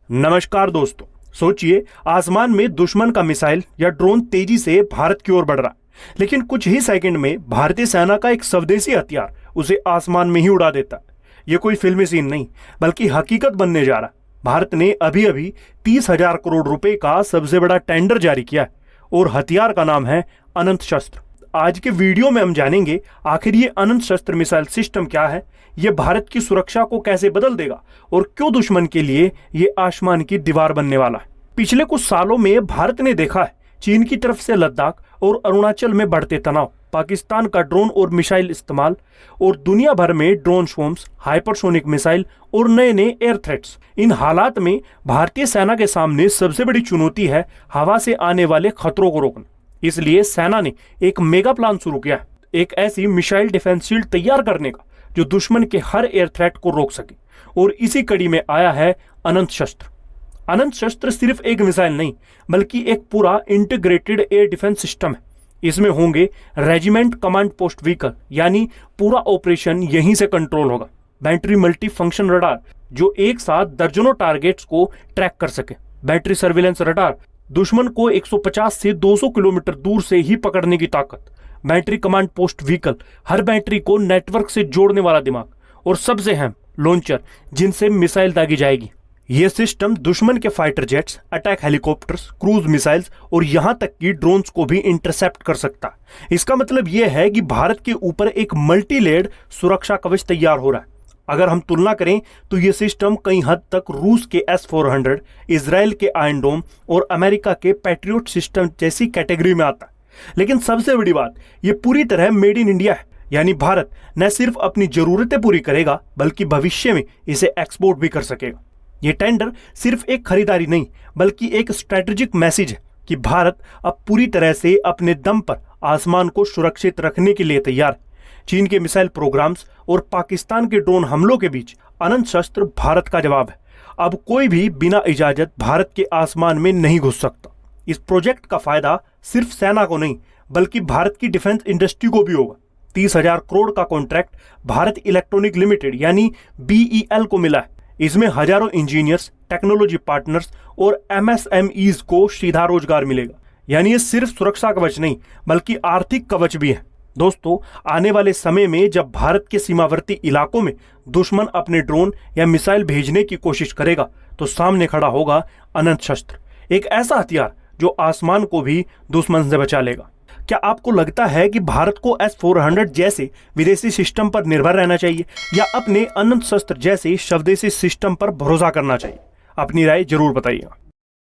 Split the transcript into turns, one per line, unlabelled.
नमस्कार दोस्तों। सोचिए, आसमान में दुश्मन का मिसाइल या ड्रोन तेजी से भारत की ओर बढ़ रहा है, लेकिन कुछ ही सेकंड में भारतीय सेना का एक स्वदेशी हथियार उसे आसमान में ही उड़ा देता है। ये कोई फिल्मी सीन नहीं, बल्कि हकीकत बनने जा रहा है। भारत ने अभी अभी 30,000 करोड़ रुपए का सबसे बड़ा टेंडर जारी किया है और हथियार का नाम है अनंत शस्त्र। आज के वीडियो में हम जानेंगे आखिर ये अनंत शस्त्र मिसाइल सिस्टम क्या है, ये भारत की सुरक्षा को कैसे बदल देगा और क्यों दुश्मन के लिए ये आसमान की दीवार बनने वाला है। पिछले कुछ सालों में भारत ने देखा है चीन की तरफ से लद्दाख और अरुणाचल में बढ़ते तनाव, पाकिस्तान का ड्रोन और मिसाइल इस्तेमाल और दुनिया भर में ड्रोन स्वॉर्म्स, हाइपरसोनिक मिसाइल और नए नए एयर थ्रेट्स। इन हालात में भारतीय सेना के सामने सबसे बड़ी चुनौती है हवा से आने वाले खतरों को रोकना। इसलिए सेना ने एक मेगा प्लान शुरू किया है, एक ऐसी मिसाइल डिफेंस शील्ड तैयार करने का जो दुश्मन के हर एयर थ्रेट को रोक सके। और इसी कड़ी में आया है अनंत शस्त्र। अनंत शस्त्र सिर्फ एक मिसाइल नहीं, बल्कि एक पूरा इंटीग्रेटेड एयर डिफेंस सिस्टम है। इसमें होंगे रेजिमेंट कमांड पोस्ट व्हीकल, यानी पूरा ऑपरेशन यहीं से कंट्रोल होगा। बैटरी मल्टी फंक्शन रडार जो एक साथ दर्जनों टारगेट्स को ट्रैक कर सके। बैटरी सर्विलेंस रडार, दुश्मन को 150 से 200 किलोमीटर दूर से ही पकड़ने की ताकत। बैटरी कमांड पोस्ट व्हीकल, हर बैटरी को नेटवर्क से जोड़ने वाला दिमाग। और सबसे अहम, लॉन्चर, जिनसे मिसाइल दागी जाएगी। यह सिस्टम दुश्मन के fighter jets, attack helicopters, cruise missiles और यहां तक कि ड्रोन्स को भी इंटरसेप्ट कर सकता है। इसका मतलब यह है कि भारत के ऊपर एक मल्टी लेयर्ड सुरक्षा कवच तैयार हो रहा है। अगर हम तुलना करें तो यह सिस्टम कई हद तक रूस के S-400, इजराइल के आयरन डोम और अमेरिका के पैट्रियट सिस्टम जैसी कैटेगरी में आता है। लेकिन सबसे बड़ी बात, यह पूरी तरह मेड इन इंडिया है। यानी भारत न सिर्फ अपनी जरूरतें पूरी करेगा, बल्कि भविष्य में इसे एक्सपोर्ट भी कर सकेगा। यह टेंडर सिर्फ एक खरीदारी नहीं, बल्कि एक स्ट्रेटेजिक मैसेज है कि भारत अब पूरी तरह से अपने दम पर आसमान को सुरक्षित रखने के लिए तैयार है। चीन के मिसाइल प्रोग्राम्स और पाकिस्तान के ड्रोन हमलों के बीच अनंत शस्त्र भारत का जवाब है। अब कोई भी बिना इजाजत भारत के आसमान में नहीं घुस सकता। इस प्रोजेक्ट का फायदा सिर्फ सेना को नहीं, बल्कि भारत की डिफेंस इंडस्ट्री को भी होगा। 30,000 करोड़ का कॉन्ट्रैक्ट भारत इलेक्ट्रॉनिक लिमिटेड यानी BEL को मिला है। इसमें हजारों इंजीनियर्स, टेक्नोलॉजी पार्टनर्स और MSMEs को सीधा रोजगार मिलेगा। यानी ये सिर्फ सुरक्षा कवच नहीं, बल्कि आर्थिक कवच भी है। दोस्तों, आने वाले समय में जब भारत के सीमावर्ती इलाकों में दुश्मन अपने ड्रोन या मिसाइल भेजने की कोशिश करेगा, तो सामने खड़ा होगा अनंत शस्त्र, एक ऐसा हथियार जो आसमान को भी दुश्मन से बचा लेगा। क्या आपको लगता है कि भारत को S-400 जैसे विदेशी सिस्टम पर निर्भर रहना चाहिए या अपने अनंत शस्त्र जैसे स्वदेशी सिस्टम पर भरोसा करना चाहिए? अपनी राय जरूर बताइएगा।